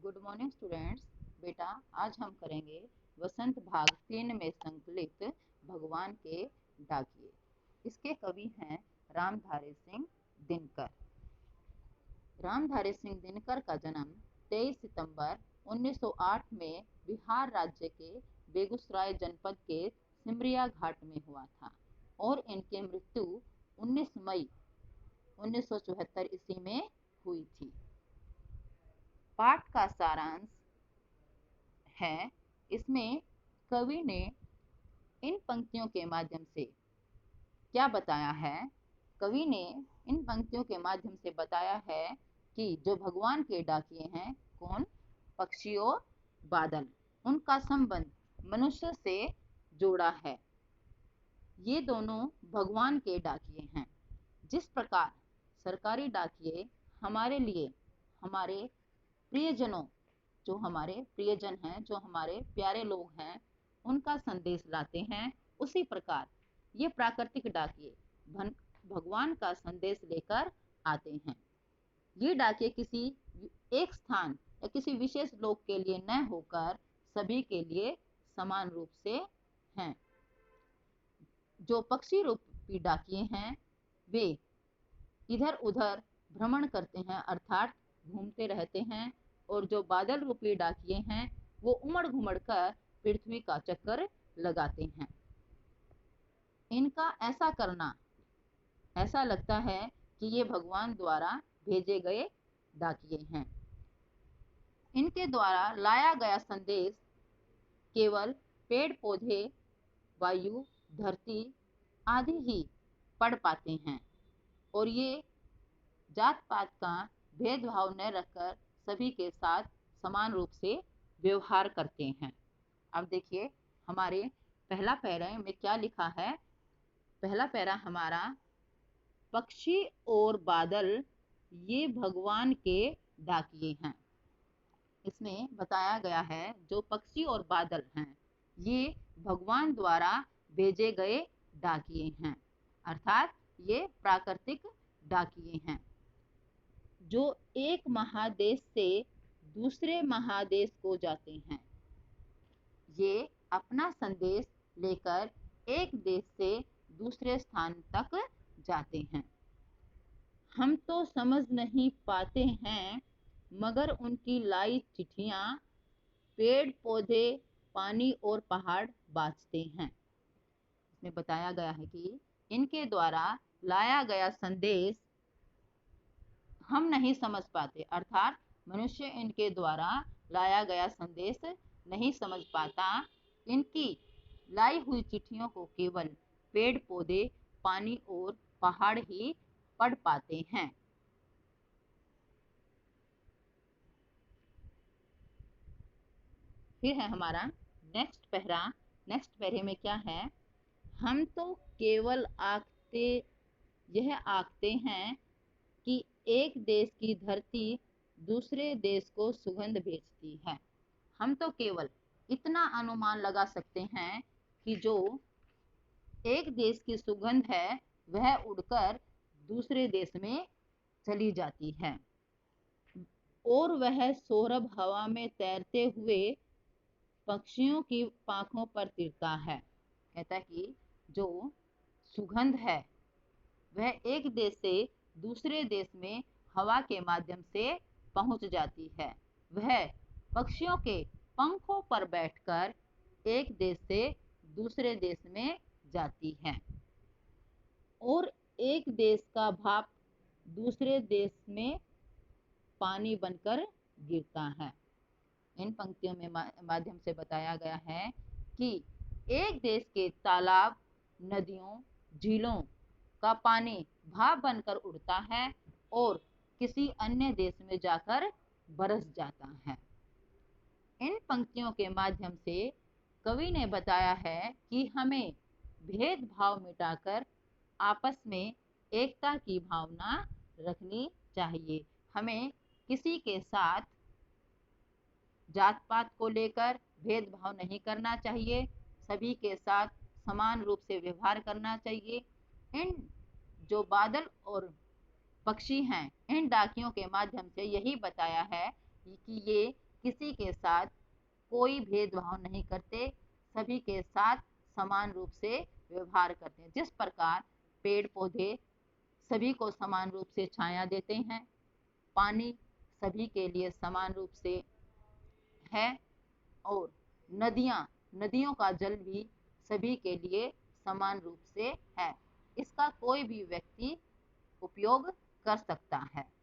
Good morning students. बेटा, आज हम करेंगे वसंत भाग 3 में संकलित भगवान के डाकिए। इसके कवि हैं रामधारी सिंह दिनकर। रामधारी सिंह दिनकर का जन्म 23 सितंबर 1908 में बिहार राज्य के बेगूसराय जनपद के सिमरिया घाट में हुआ था और इनकी मृत्यु 19 मई 1974 ईस्वी में हुई थी। पाठ का सारांश है, इसमें कवि ने इन पंक्तियों के माध्यम से क्या बताया है। कवि ने इन पंक्तियों के माध्यम से बताया है कि जो भगवान के डाकिए हैं, कौन? पक्षी और बादल, उनका संबंध मनुष्य से जोड़ा है। ये दोनों भगवान के डाकिए हैं। जिस प्रकार सरकारी डाकिए हमारे लिए, हमारे प्रियजनों, जो हमारे प्रियजन हैं, जो हमारे प्यारे लोग हैं, उनका संदेश लाते हैं, उसी प्रकार ये प्राकृतिक डाकिए भगवान का संदेश लेकर आते हैं। ये डाकिए किसी एक स्थान या किसी विशेष लोक के लिए न होकर सभी के लिए समान रूप से हैं। जो पक्षी रूपी डाकिए हैं वे इधर उधर भ्रमण करते हैं, अर्थात घूमते रहते हैं, और जो बादल रूपी डाकिए हैं वो उमड़ घुमड़ कर पृथ्वी का चक्कर लगाते हैं। इनका ऐसा करना ऐसा लगता है कि ये भगवान द्वारा भेजे गए डाकिए हैं। इनके द्वारा लाया गया संदेश केवल पेड़ पौधे, वायु, धरती आदि ही पढ़ पाते हैं और ये जात पात का भेदभाव न रखकर सभी के साथ समान रूप से व्यवहार करते हैं। अब देखिए हमारे पहला पैरा में क्या लिखा है। पहला पैरा हमारा, पक्षी और बादल ये भगवान के डाकिए हैं। इसमें बताया गया है जो पक्षी और बादल हैं ये भगवान द्वारा भेजे गए डाकिए हैं, अर्थात ये प्राकृतिक डाकिए हैं जो एक महादेश से दूसरे महादेश को जाते हैं। ये अपना संदेश लेकर एक देश से दूसरे स्थान तक जाते हैं। हम तो समझ नहीं पाते हैं मगर उनकी लाई चिट्ठियाँ पेड़ पौधे, पानी और पहाड़ बाँचते हैं। इसमें बताया गया है कि इनके द्वारा लाया गया संदेश हम नहीं समझ पाते, अर्थात मनुष्य इनके द्वारा लाया गया संदेश नहीं समझ पाता। इनकी लाई हुई चिट्ठियों को केवल पेड़ पौधे, पानी और पहाड़ ही पढ़ पाते हैं। फिर है हमारा नेक्स्ट पैरा। नेक्स्ट पैरे में क्या है, हम तो केवल यह आखते हैं कि एक देश की धरती दूसरे देश को सुगंध भेजती है। हम तो केवल इतना अनुमान लगा सकते हैं कि जो एक देश की सुगंध है वह उड़कर दूसरे देश में चली जाती है और वह सौरभ हवा में तैरते हुए पक्षियों की पांखों पर तिरता है। कहता है कि जो सुगंध है वह एक देश से दूसरे देश में हवा के माध्यम से पहुंच जाती है। वह पक्षियों के पंखों पर बैठकर एक देश से दूसरे देश में जाती है और एक देश का भाप दूसरे देश में पानी बनकर गिरता है। इन पंक्तियों में माध्यम से बताया गया है कि एक देश के तालाब, नदियों, झीलों का पानी भाप बनकर उड़ता है और किसी अन्य देश में जाकर बरस जाता है। इन पंक्तियों के माध्यम से कवि ने बताया है कि हमें भेदभाव मिटाकर आपस में एकता की भावना रखनी चाहिए। हमें किसी के साथ जात पात को लेकर भेदभाव नहीं करना चाहिए, सभी के साथ समान रूप से व्यवहार करना चाहिए। इन जो बादल और पक्षी हैं, इन डाकियों के माध्यम से यही बताया है कि ये किसी के साथ कोई भेदभाव नहीं करते, सभी के साथ समान रूप से व्यवहार करते हैं। जिस प्रकार पेड़ पौधे सभी को समान रूप से छाया देते हैं, पानी सभी के लिए समान रूप से है, और नदियों का जल भी सभी के लिए समान रूप से है। इसका कोई भी व्यक्ति उपयोग कर सकता है।